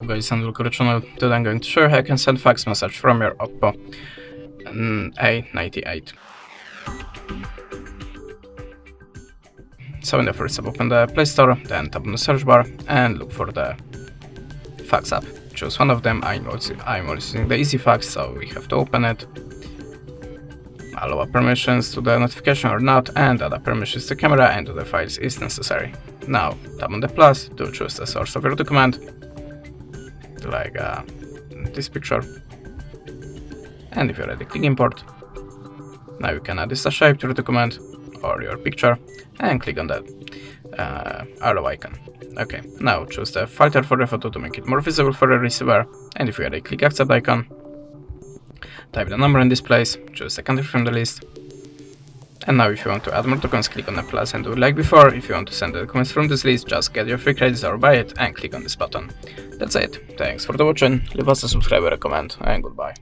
Hello guys, and welcome to the channel. Today I'm going to show you how you can send fax message from your OPPO A98. So in the first step, open the Play Store, then tap on the search bar and look for the fax app. Choose one of them. I'm using the Easy Fax, so we have to open it. Allow permissions to the notification or not, and add permissions to camera and other files is necessary. Now tap on the plus to choose the source of your document, like this picture, and if you're ready, click import. Now you can add this shape to your document or your picture and click on that arrow icon. Okay, now choose the filter for the photo to make it more visible for the receiver, and if you're ready, click accept icon. Type the number in this place, choose the country from the list, and now if you want to add more tokens, click on the plus and do it like before. If you want to send the documents from this list, just get your free credits or buy it and click on this button. That's it. Thanks for watching, leave us a subscribe or a comment, and goodbye.